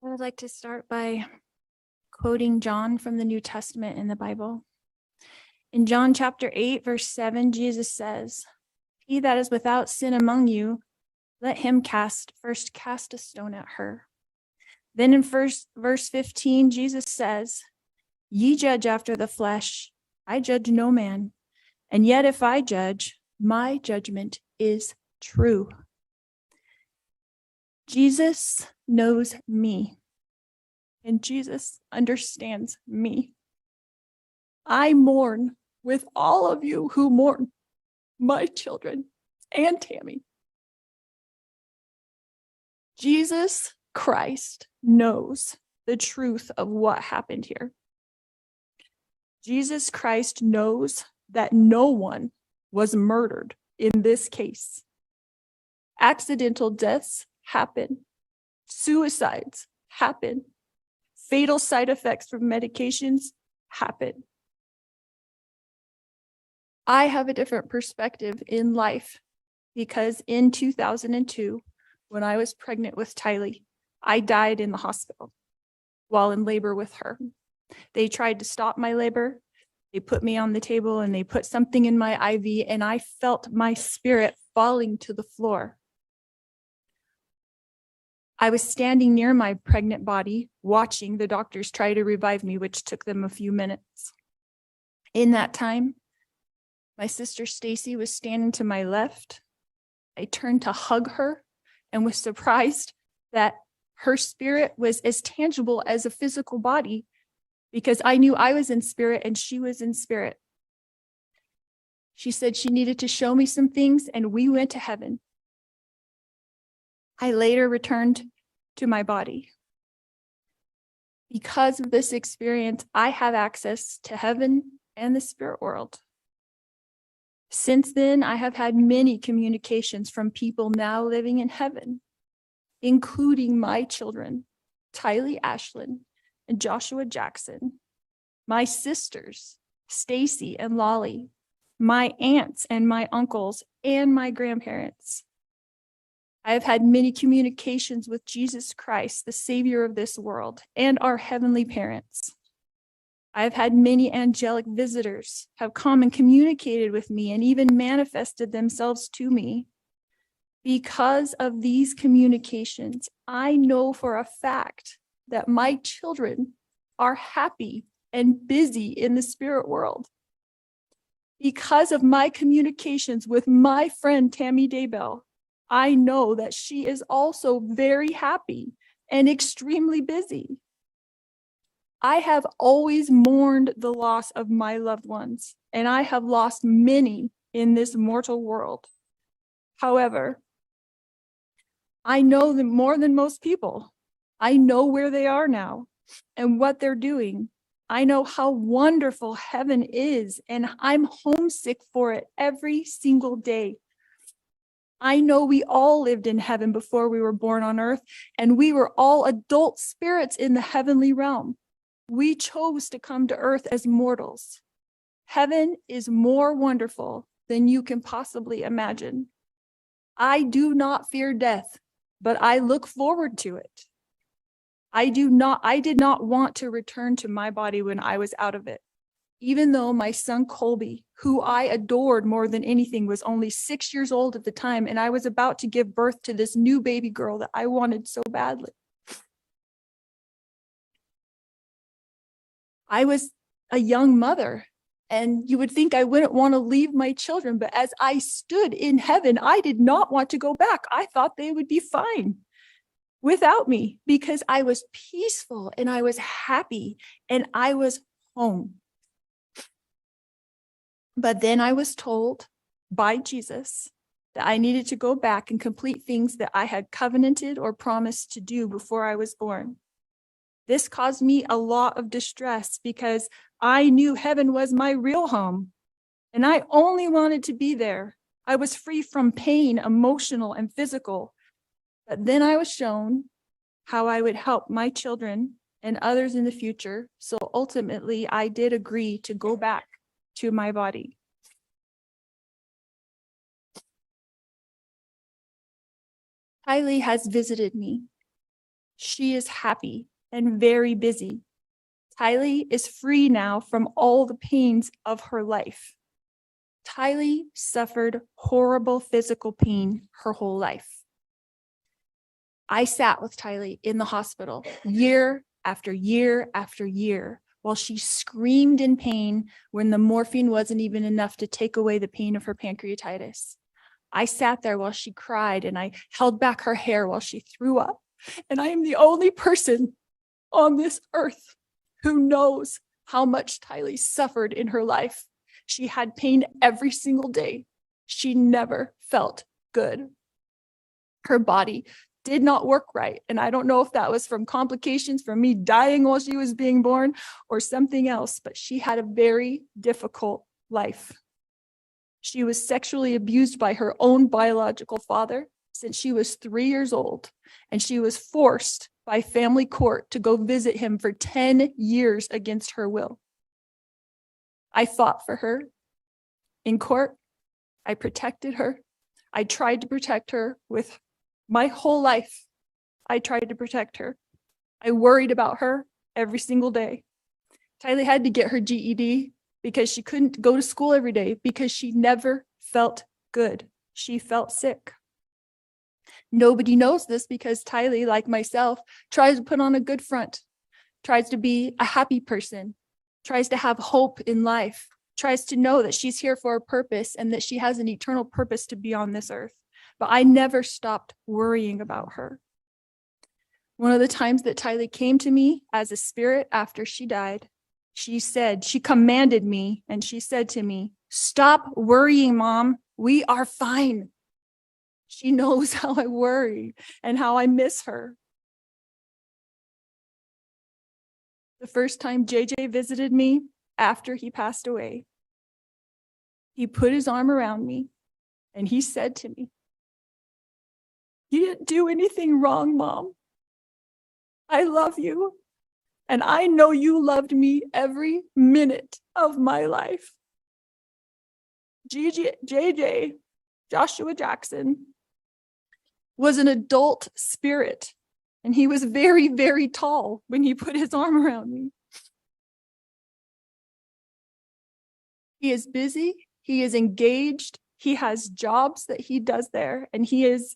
I would like to start by quoting John from the New Testament in the Bible. In John chapter 8, verse 7, Jesus says, "He that is without sin among you, let him first cast a stone at her." Then in verse 15, Jesus says, "Ye judge after the flesh, I judge no man. And yet if I judge, my judgment is true." Jesus knows me, and Jesus understands me. I mourn with all of you who mourn my children and Tammy. Jesus Christ knows the truth of what happened here. Jesus Christ knows that no one was murdered in this case. Accidental deaths happen. Suicides happen. Fatal side effects from medications happen. I have a different perspective in life because in 2002, when I was pregnant with Tylee, I died in the hospital while in labor with her. They tried to stop my labor. They put me on the table and they put something in my IV, and I felt my spirit falling to the floor. I was standing near my pregnant body, watching the doctors try to revive me, which took them a few minutes. In that time, my sister Stacy was standing to my left. I turned to hug her and was surprised that her spirit was as tangible as a physical body, because I knew I was in spirit and she was in spirit. She said she needed to show me some things, and we went to heaven. I later returned to my body. Because of this experience, I have access to heaven and the spirit world. Since then, I have had many communications from people now living in heaven, including my children, Tylee Ashlyn and Joshua Jackson, my sisters, Stacy and Lolly, my aunts and my uncles, and my grandparents. I have had many communications with Jesus Christ, the Savior of this world, and our heavenly parents. I have had many angelic visitors have come and communicated with me and even manifested themselves to me. Because of these communications, I know for a fact that my children are happy and busy in the spirit world. Because of my communications with my friend Tammy Daybell, I know that she is also very happy and extremely busy. I have always mourned the loss of my loved ones, and I have lost many in this mortal world. However, I know them more than most people. I know where they are now and what they're doing. I know how wonderful heaven is, and I'm homesick for it every single day. I know we all lived in heaven before we were born on earth, and we were all adult spirits in the heavenly realm. We chose to come to earth as mortals. Heaven is more wonderful than you can possibly imagine. I do not fear death, but I look forward to it. I did not want to return to my body when I was out of it. Even though my son Colby, who I adored more than anything, was only 6 years old at the time, and I was about to give birth to this new baby girl that I wanted so badly. I was a young mother, and you would think I wouldn't want to leave my children, but as I stood in heaven, I did not want to go back. I thought they would be fine without me because I was peaceful and I was happy and I was home. But then I was told by Jesus that I needed to go back and complete things that I had covenanted or promised to do before I was born. This caused me a lot of distress because I knew heaven was my real home, and I only wanted to be there. I was free from pain, emotional and physical. But then I was shown how I would help my children and others in the future. So ultimately, I did agree to go back to my body. Tylee has visited me. She is happy and very busy. Tylee is free now from all the pains of her life. Tylee suffered horrible physical pain her whole life. I sat with Tylee in the hospital year after year after year while she screamed in pain when the morphine wasn't even enough to take away the pain of her pancreatitis. I sat there while she cried and I held back her hair while she threw up. And I am the only person on this earth who knows how much Tylee suffered in her life. She had pain every single day. She never felt good. Her body did not work right. And I don't know if that was from complications from me dying while she was being born or something else, but she had a very difficult life. She was sexually abused by her own biological father since she was 3 years old, and she was forced by family court to go visit him for 10 years against her will. I fought for her in court. I protected her. I tried to protect her with my whole life. I tried to protect her. I worried about her every single day. Tylee had to get her GED because she couldn't go to school every day because she never felt good. She felt sick. Nobody knows this because Tylee, like myself, tries to put on a good front, tries to be a happy person, tries to have hope in life, tries to know that she's here for a purpose and that she has an eternal purpose to be on this earth. But I never stopped worrying about her. One of the times that Tylee came to me as a spirit after she died, she commanded me and she said to me, "Stop worrying, Mom. We are fine." She knows how I worry and how I miss her. The first time JJ visited me after he passed away, he put his arm around me and he said to me, "You didn't do anything wrong, Mom. I love you. And I know you loved me every minute of my life." JJ, Joshua Jackson, was an adult spirit, and he was very, very tall when he put his arm around me. He is busy, he is engaged, he has jobs that he does there, and he is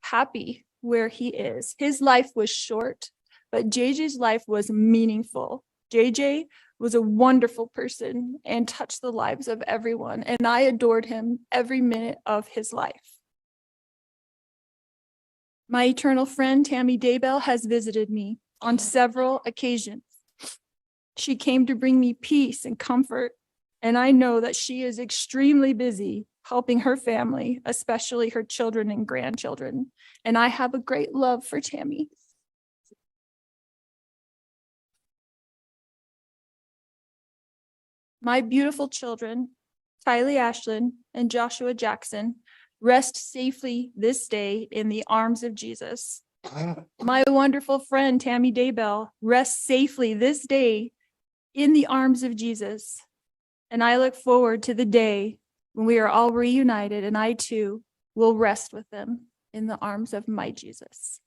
happy where he is. His life was short, but JJ's life was meaningful. JJ was a wonderful person and touched the lives of everyone, and I adored him every minute of his life. My eternal friend, Tammy Daybell, has visited me on several occasions. She came to bring me peace and comfort, and I know that she is extremely busy helping her family, especially her children and grandchildren, and I have a great love for Tammy. My beautiful children, Tylee Ashlyn and Joshua Jackson, rest safely this day in the arms of Jesus. My wonderful friend, Tammy Daybell, rests safely this day in the arms of Jesus. And I look forward to the day when we are all reunited and I too will rest with them in the arms of my Jesus.